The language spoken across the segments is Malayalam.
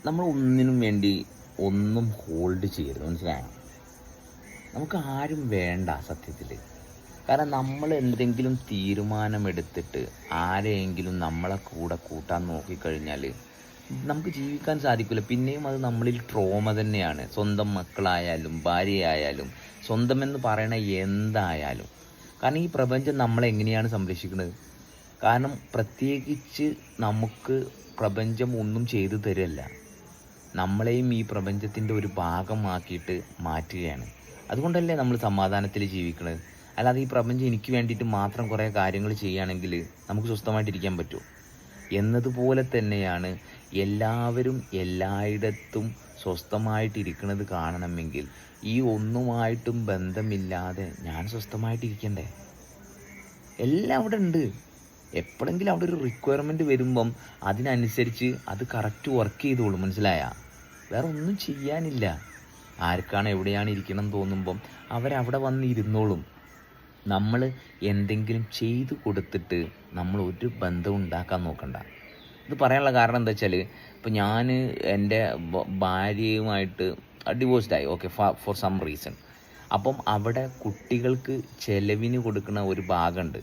നമ്മൾ ഒന്നിനും വേണ്ടി ഒന്നും ഹോൾഡ് ചെയ്യരുത്, മനസ്സിലായോ? നമുക്ക് ആരും വേണ്ട സത്യത്തിൽ. കാരണം നമ്മൾ എന്തെങ്കിലും തീരുമാനമെടുത്തിട്ട് ആരെയെങ്കിലും നമ്മളെ കൂടെ കൂട്ടാൻ നോക്കിക്കഴിഞ്ഞാൽ നമുക്ക് ജീവിക്കാൻ സാധിക്കില്ല. പിന്നെയും അത് നമ്മളിൽ ട്രോമ തന്നെയാണ്. സ്വന്തം മക്കളായാലും ഭാര്യയായാലും സ്വന്തമെന്ന് പറയണ എന്തായാലും. കാരണം ഈ പ്രപഞ്ചം നമ്മളെ എങ്ങനെയാണ് സംരക്ഷിക്കുന്നത്? കാരണം പ്രത്യേകിച്ച് നമുക്ക് പ്രപഞ്ചം ഒന്നും ചെയ്തു തരല്ല, നമ്മളെയും ഈ പ്രപഞ്ചത്തിൻ്റെ ഒരു ഭാഗമാക്കിയിട്ട് മാറ്റുകയാണ്. അതുകൊണ്ടല്ലേ നമ്മൾ സമാധാനത്തിൽ ജീവിക്കുന്നത്. അല്ലാതെ ഈ പ്രപഞ്ചം എനിക്ക് വേണ്ടിയിട്ട് മാത്രം കുറേ കാര്യങ്ങൾ ചെയ്യുകയാണെങ്കിൽ നമുക്ക് സ്വസ്ഥമായിട്ടിരിക്കാൻ പറ്റുമോ? എന്നതുപോലെ തന്നെയാണ് എല്ലാവരും എല്ലായിടത്തും സ്വസ്ഥമായിട്ടിരിക്കുന്നത് കാണണമെങ്കിൽ ഈ ഒന്നുമായിട്ടും ബന്ധമില്ലാതെ ഞാൻ സ്വസ്ഥമായിട്ടിരിക്കണ്ടേ? എല്ലാം അവിടെ ഉണ്ട്. എപ്പോഴെങ്കിലും അവിടെ ഒരു റിക്വയർമെൻറ്റ് വരുമ്പം അതിനനുസരിച്ച് അത് കറക്റ്റ് വർക്ക് ചെയ്തോളും, മനസ്സിലായ? വേറെ ഒന്നും ചെയ്യാനില്ല. ആർക്കാണ് എവിടെയാണ് ഇരിക്കണം തോന്നുമ്പം അവരവിടെ വന്ന് ഇരുന്നോളും. നമ്മൾ എന്തെങ്കിലും ചെയ്തു കൊടുത്തിട്ട് നമ്മൾ ഒരു ബന്ധം ഉണ്ടാക്കാൻ നോക്കണ്ട. ഇത് പറയാനുള്ള കാരണം എന്താ വെച്ചാൽ, ഇപ്പോൾ ഞാൻ എൻ്റെ ഭാര്യയുമായിട്ട് ഡിവോഴ്സ്ഡായി, ഓക്കെ, ഫോർ സം റീസൺ. അപ്പം അവിടെ കുട്ടികൾക്ക് ചെലവിന് കൊടുക്കുന്ന ഒരു ഭാഗമുണ്ട്.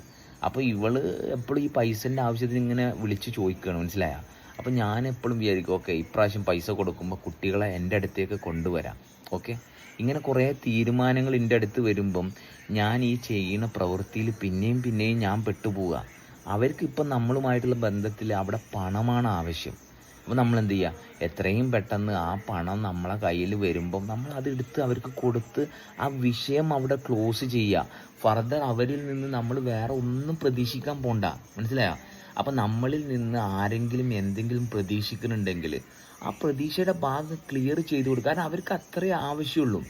അപ്പോൾ ഇവള് എപ്പോഴും ഈ പൈസൻ്റെ ആവശ്യത്തിന് ഇങ്ങനെ വിളിച്ച് ചോദിക്കുകയാണ്, മനസ്സിലായ? അപ്പം ഞാൻ എപ്പോഴും വിചാരിക്കും, ഓക്കെ, ഇപ്രാവശ്യം പൈസ കൊടുക്കുമ്പോൾ കുട്ടികളെ എൻ്റെ അടുത്തേക്ക് കൊണ്ടുവരാം, ഓക്കെ. ഇങ്ങനെ കുറേ തീരുമാനങ്ങൾ എൻ്റെ അടുത്ത് വരുമ്പം ഞാൻ ഈ ചെയ്യുന്ന പ്രവൃത്തിയിൽ പിന്നെയും ഞാൻ പെട്ടുപോവുക. അവർക്ക് ഇപ്പം നമ്മളുമായിട്ടുള്ള ബന്ധത്തിൽ അവിടെ പണമാണ് ആവശ്യം. അപ്പോൾ നമ്മൾ എന്ത് ചെയ്യുക? എത്രയും പെട്ടെന്ന് ആ പണം നമ്മളെ കയ്യിൽ വരുമ്പം നമ്മൾ അതെടുത്ത് അവർക്ക് കൊടുത്ത് ആ വിഷയം അവിടെ ക്ലോസ് ചെയ്യുക. ഫർദർ അവരിൽ നിന്ന് നമ്മൾ വേറെ ഒന്നും പ്രതീക്ഷിക്കാൻ പോണ്ട, മനസ്സിലായോ? അപ്പം നമ്മളിൽ നിന്ന് ആരെങ്കിലും എന്തെങ്കിലും പ്രതീക്ഷിക്കുന്നുണ്ടെങ്കിൽ ആ പ്രതീക്ഷയുടെ ഭാഗം ക്ലിയർ ചെയ്ത് കൊടുക്കുക. കാരണം അവർക്ക് അത്രേ ആവശ്യമുള്ളൂ.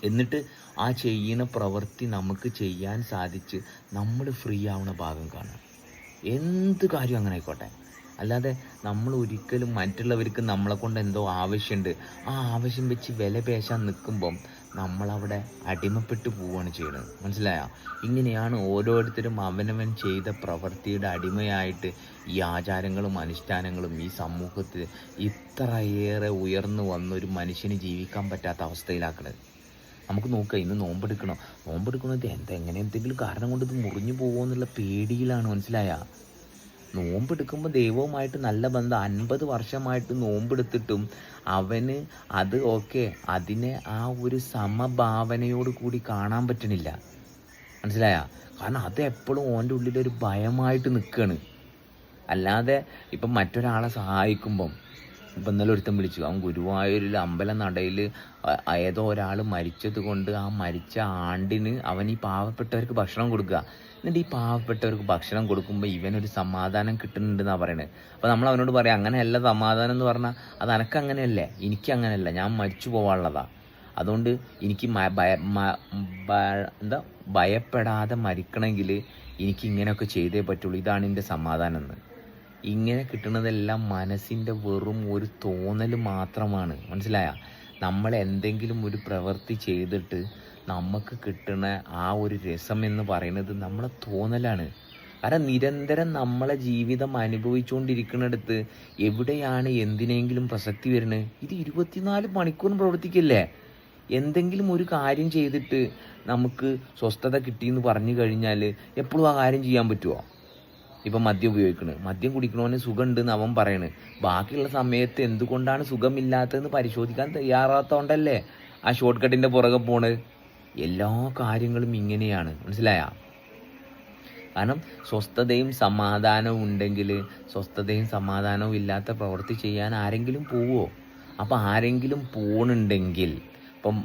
എന്നിട്ട് ആ ചെയ്യുന്ന പ്രവൃത്തി നമുക്ക് ചെയ്യാൻ സാധിച്ച് നമ്മൾ ഫ്രീ ആവുന്ന ഭാഗം കാണാം. എന്ത് കാര്യം അങ്ങനെ ആയിക്കോട്ടെ. അല്ലാതെ നമ്മൾ ഒരിക്കലും മറ്റുള്ളവർക്ക് നമ്മളെ കൊണ്ട് എന്തോ ആവശ്യമുണ്ട്, ആ ആവശ്യം വെച്ച് വില പേശാൻ നിൽക്കുമ്പം നമ്മളവിടെ അടിമപ്പെട്ടു പോവുകയാണ് ചെയ്യുന്നത്, മനസ്സിലായോ? ഇങ്ങനെയാണ് ഓരോരുത്തരും അവനവൻ ചെയ്ത പ്രവൃത്തിയുടെ അടിമയായിട്ട് ഈ ആചാരങ്ങളും അനുഷ്ഠാനങ്ങളും ഈ സമൂഹത്തിൽ ഇത്രയേറെ ഉയർന്നു വന്നൊരു മനുഷ്യന് ജീവിക്കാൻ പറ്റാത്ത അവസ്ഥയിലാക്കുന്നത്. നമുക്ക് നോക്കാം, ഇന്ന് നോമ്പെടുക്കുന്നത് എങ്ങനെ എന്തെങ്കിലും കാരണം കൊണ്ട് ഇത് മുറിഞ്ഞു പോകുമോ എന്നുള്ള പേടിയിലാണ്, മനസ്സിലായ? നോമ്പെടുക്കുമ്പോൾ ദൈവവുമായിട്ട് നല്ല ബന്ധം. 50 വർഷമായിട്ട് നോമ്പെടുത്തിട്ടും അവന് അത് ഓക്കെ, അതിനെ ആ ഒരു സമഭാവനയോട് കൂടി കാണാൻ പറ്റണില്ല, മനസ്സിലായ? കാരണം അത് എപ്പോഴും ഓൻ്റെ ഉള്ളിലൊരു ഭയമായിട്ട് നിൽക്കുകയാണ്. അല്ലാതെ ഇപ്പം മറ്റൊരാളെ സഹായിക്കുമ്പം, ഇപ്പം ഇന്നലെ ഒരുത്തം വിളിച്ചു, അവൻ ഗുരുവായൂരിൽ അമ്പല നടയിൽ ഏതോ ഒരാൾ മരിച്ചത് കൊണ്ട് ആ മരിച്ച ആണ്ടിന് അവൻ ഈ പാവപ്പെട്ടവർക്ക് ഭക്ഷണം കൊടുക്കുക. എന്നിട്ട് ഈ പാവപ്പെട്ടവർക്ക് ഭക്ഷണം കൊടുക്കുമ്പോൾ ഇവനൊരു സമാധാനം കിട്ടുന്നുണ്ടെന്നാണ് പറയുന്നത്. അപ്പോൾ നമ്മൾ അവനോട് പറയാം, അങ്ങനെയല്ല സമാധാനം എന്ന് പറഞ്ഞാൽ അത് എനക്കങ്ങനെയല്ലേ, എനിക്കങ്ങനെയല്ല, ഞാൻ മരിച്ചു പോകാനുള്ളതാണ്. അതുകൊണ്ട് എനിക്ക് ഭയപ്പെടാതെ മരിക്കണമെങ്കിൽ എനിക്ക് ഇങ്ങനെയൊക്കെ ചെയ്തേ പറ്റുള്ളൂ, ഇതാണ് എൻ്റെ സമാധാനം എന്ന്. ഇങ്ങനെ കിട്ടുന്നതെല്ലാം മനസ്സിൻ്റെ വെറും ഒരു തോന്നൽ മാത്രമാണ്, മനസ്സിലായ? നമ്മൾ എന്തെങ്കിലും ഒരു പ്രവൃത്തി ചെയ്തിട്ട് നമുക്ക് കിട്ടുന്ന ആ ഒരു രസം എന്ന് പറയുന്നത് നമ്മളെ തോന്നലാണ്. കാരണം നിരന്തരം നമ്മളെ ജീവിതം അനുഭവിച്ചുകൊണ്ടിരിക്കുന്നിടത്ത് എവിടെയാണ് എന്തിനെങ്കിലും പ്രസക്തി വരുന്നത്? ഇത് 24 മണിക്കൂറും പ്രവർത്തിക്കില്ലേ? എന്തെങ്കിലും ഒരു കാര്യം ചെയ്തിട്ട് നമുക്ക് സ്വസ്ഥത കിട്ടിയെന്ന് പറഞ്ഞു കഴിഞ്ഞാൽ എപ്പോഴും ആ കാര്യം ചെയ്യാൻ പറ്റുമോ? ഇപ്പം മദ്യം ഉപയോഗിക്കണത്, മദ്യം കുടിക്കണവന് സുഖമുണ്ടെന്ന് അവൻ പറയണ്. ബാക്കിയുള്ള സമയത്ത് എന്തുകൊണ്ടാണ് സുഖമില്ലാത്തതെന്ന് പരിശോധിക്കാൻ തയ്യാറാത്തതുകൊണ്ടല്ലേ ആ ഷോർട്ട് കട്ടിൻ്റെ പുറകെ പോണത്. എല്ലാ കാര്യങ്ങളും ഇങ്ങനെയാണ്, മനസ്സിലായ? കാരണം സ്വസ്ഥതയും സമാധാനവും ഉണ്ടെങ്കിൽ സ്വസ്ഥതയും സമാധാനവും ഇല്ലാത്ത പ്രവൃത്തി ചെയ്യാൻ ആരെങ്കിലും പോവോ? അപ്പം ആരെങ്കിലും പോണുണ്ടെങ്കിൽ, ഇപ്പം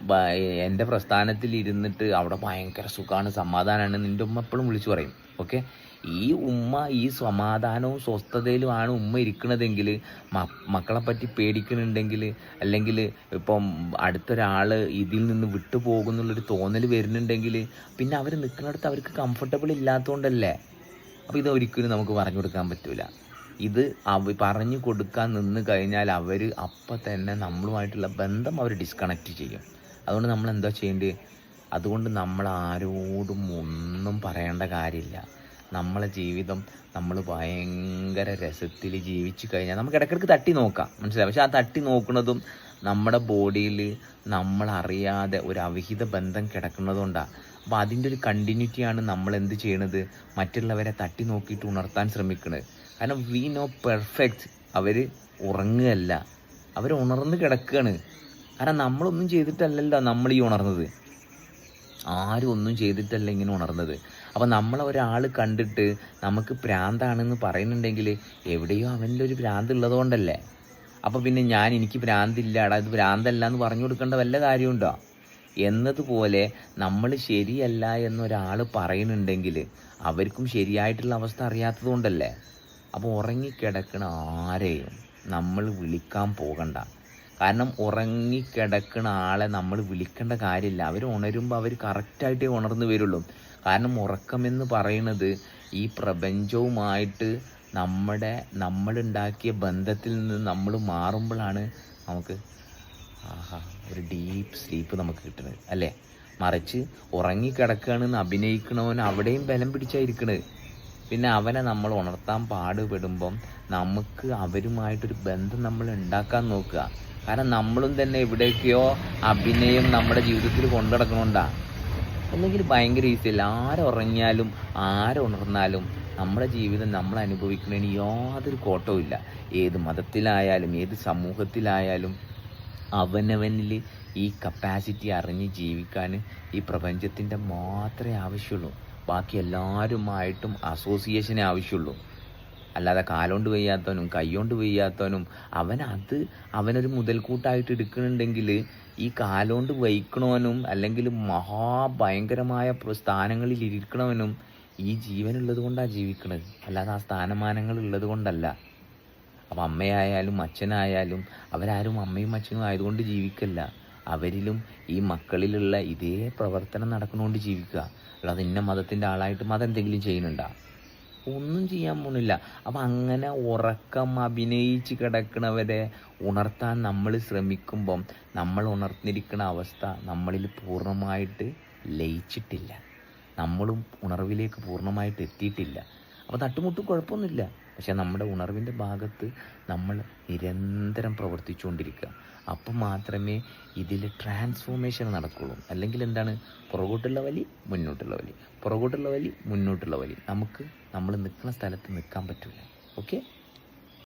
എൻ്റെ പ്രസ്ഥാനത്തിൽ ഇരുന്നിട്ട് അവിടെ ഭയങ്കര സുഖമാണ്, സമാധാനമാണ് നിൻ്റെ ഉമ്മ എപ്പോഴും വിളിച്ചു പറയും, ഓക്കെ. ഈ ഉമ്മ ഈ സമാധാനവും സ്വസ്ഥതയിലുമാണ് ഉമ്മ ഇരിക്കണതെങ്കിൽ, മക്കളെ പറ്റി പേടിക്കുന്നുണ്ടെങ്കിൽ, അല്ലെങ്കിൽ ഇപ്പം അടുത്തൊരാൾ ഇതിൽ നിന്ന് വിട്ടു പോകുന്നുള്ളൊരു തോന്നൽ വരുന്നുണ്ടെങ്കിൽ പിന്നെ അവർ നിൽക്കുന്നിടത്ത് അവർക്ക് കംഫർട്ടബിൾ ഇല്ലാത്തതുകൊണ്ടല്ലേ. അപ്പോൾ ഇതൊരിക്കലും നമുക്ക് പറഞ്ഞു കൊടുക്കാൻ പറ്റില്ല. ഇത് പറഞ്ഞു കൊടുക്കാൻ നിന്ന് കഴിഞ്ഞാൽ അവർ അപ്പം തന്നെ നമ്മളുമായിട്ടുള്ള ബന്ധം അവർ ഡിസ്കണക്റ്റ് ചെയ്യും. അതുകൊണ്ട് നമ്മൾ എന്താ ചെയ്യേണ്ടത്? അതുകൊണ്ട് നമ്മൾ ആരോടും ഒന്നും പറയേണ്ട കാര്യമില്ല. നമ്മളെ ജീവിതം നമ്മൾ ഭയങ്കര രസത്തിൽ ജീവിച്ചു കഴിഞ്ഞാൽ നമുക്ക് ഇടയ്ക്കിടയ്ക്ക് തട്ടി നോക്കാം, മനസ്സിലായി. പക്ഷെ ആ തട്ടി നോക്കുന്നതും നമ്മുടെ ബോഡിയിൽ നമ്മളറിയാതെ ഒരു അവിഹിത ബന്ധം കിടക്കുന്നതുകൊണ്ടാണ്. അപ്പോൾ അതിൻ്റെ ഒരു കണ്ടിന്യൂറ്റിയാണ് നമ്മൾ എന്ത് ചെയ്യണത്, മറ്റുള്ളവരെ തട്ടി നോക്കിയിട്ട് ഉണർത്താൻ ശ്രമിക്കുന്നത്. കാരണം വി നോ പെർഫെക്റ്റ്. അവർ ഉറങ്ങുകയല്ല, അവർ ഉണർന്ന് കിടക്കുകയാണ്. കാരണം നമ്മളൊന്നും ചെയ്തിട്ടല്ലല്ലോ നമ്മൾ ഈ ഉണർന്നത്, ആരും ഒന്നും ചെയ്തിട്ടല്ല ഇങ്ങനെ ഉണർന്നത്. അപ്പോൾ നമ്മളെ ഒരാൾ കണ്ടിട്ട് നമുക്ക് ഭ്രാന്താണെന്ന് പറയുന്നുണ്ടെങ്കിൽ എവിടെയോ അവൻ്റെ ഒരു ഭ്രാന്ത് ഉള്ളതുകൊണ്ടല്ലേ. അപ്പോൾ പിന്നെ എനിക്ക് ഭ്രാന്തില്ല, ഇത് ഭ്രാന്തല്ല എന്ന് പറഞ്ഞു കൊടുക്കേണ്ട വല്ല കാര്യമുണ്ടോ? എന്നതുപോലെ നമ്മൾ ശരിയല്ല എന്നൊരാൾ പറയുന്നുണ്ടെങ്കിൽ അവർക്കും ശരിയായിട്ടുള്ള അവസ്ഥ അറിയാത്തത് കൊണ്ടല്ലേ. അപ്പോൾ ഉറങ്ങിക്കിടക്കണ ആരെയും നമ്മൾ വിളിക്കാൻ പോകണ്ട. കാരണം ഉറങ്ങിക്കിടക്കുന്ന ആളെ നമ്മൾ വിളിക്കേണ്ട കാര്യമില്ല. അവർ ഉണരുമ്പോൾ അവർ കറക്റ്റായിട്ടേ ഉണർന്നു വരുള്ളൂ. കാരണം ഉറക്കമെന്ന് പറയുന്നത് ഈ പ്രപഞ്ചവുമായിട്ട് നമ്മളുണ്ടാക്കിയ ബന്ധത്തിൽ നിന്ന് നമ്മൾ മാറുമ്പോഴാണ് നമുക്ക് ഒരു ഡീപ്പ് സ്ലീപ്പ് നമുക്ക് കിട്ടുന്നത്, അല്ലേ? മറിച്ച് ഉറങ്ങിക്കിടക്കുകയാണെന്ന് അഭിനയിക്കണവൻ അവിടെയും ബലം പിടിച്ചായിരിക്കണത്. പിന്നെ അവനെ നമ്മൾ ഉണർത്താൻ പാടുപെടുമ്പം നമുക്ക് അവരുമായിട്ടൊരു ബന്ധം നമ്മൾ ഉണ്ടാക്കാൻ നോക്കുക. കാരണം നമ്മളും തന്നെ എവിടേക്കോ അഭിനയം നമ്മുടെ ജീവിതത്തിൽ കൊണ്ടു നടക്കണോണ്ടാണ്. അല്ലെങ്കിൽ ഭയങ്കര ഈസിയല്ല. ആരുറങ്ങിയാലും ആരുണർന്നാലും നമ്മുടെ ജീവിതം നമ്മൾ അനുഭവിക്കുന്നതിന് യാതൊരു കോട്ടവും ഇല്ല. ഏത് മതത്തിലായാലും ഏത് സമൂഹത്തിലായാലും അവനവനിൽ ഈ കപ്പാസിറ്റി അറിഞ്ഞ് ജീവിക്കാൻ ഈ പ്രപഞ്ചത്തിൻ്റെ മാത്രമേ ആവശ്യമുള്ളൂ. ബാക്കി എല്ലാവരുമായിട്ടും അസോസിയേഷനേ ആവശ്യമുള്ളൂ. അല്ലാതെ കാലുകൊണ്ട് വയ്യാത്തവനും കൈകൊണ്ട് വയ്യാത്തവനും അവനൊരു മുതൽക്കൂട്ടായിട്ട് എടുക്കുന്നുണ്ടെങ്കിൽ ഈ കാലുകൊണ്ട് വയ്ക്കണവനും അല്ലെങ്കിൽ മഹാഭയങ്കരമായ സ്ഥാനങ്ങളിൽ ഇരിക്കണവനും ഈ ജീവനുള്ളത് കൊണ്ടാണ് ജീവിക്കണത്, അല്ലാതെ ആ സ്ഥാനമാനങ്ങൾ ഉള്ളത് കൊണ്ടല്ല. അപ്പം അമ്മയായാലും അച്ഛനായാലും അവരാരും അമ്മയും അച്ഛനും ആയതുകൊണ്ട് ജീവിക്കല്ല. അവരിലും ഈ മക്കളിലുള്ള ഇതേ പ്രവർത്തനം നടക്കുന്നതുകൊണ്ട് ജീവിക്കുക. അല്ലാതെ ഇന്ന മതത്തിൻ്റെ ആളായിട്ട് മതം എന്തെങ്കിലും ചെയ്യുന്നുണ്ടോ? ഒന്നും ചെയ്യാൻ പോണില്ല. അപ്പം അങ്ങനെ ഉറക്കം അഭിനയിച്ച് കിടക്കണവരെ ഉണർത്താൻ നമ്മൾ ശ്രമിക്കുമ്പം നമ്മൾ ഉണർന്നിരിക്കുന്ന അവസ്ഥ നമ്മളിൽ പൂർണ്ണമായിട്ട് ലയിച്ചിട്ടില്ല. നമ്മളും ഉണർവിലേക്ക് പൂർണ്ണമായിട്ട് എത്തിയിട്ടില്ല. അപ്പോൾ തട്ടുമുട്ടും കുഴപ്പമൊന്നുമില്ല. പക്ഷെ നമ്മുടെ ഉണർവിൻ്റെ ഭാഗത്ത് നമ്മൾ നിരന്തരം പ്രവർത്തിച്ചുകൊണ്ടിരിക്കുക. അപ്പം മാത്രമേ ഇതിൽ ട്രാൻസ്ഫോർമേഷൻ നടക്കുള്ളൂ. അല്ലെങ്കിൽ എന്താണ്, പുറകോട്ടുള്ള വലി മുന്നോട്ടുള്ള വലി, പുറകോട്ടുള്ള വലി മുന്നോട്ടുള്ള വലി. നമ്മൾ നിൽക്കുന്ന സ്ഥലത്ത് നിൽക്കാൻ പറ്റില്ല. ഓക്കെ.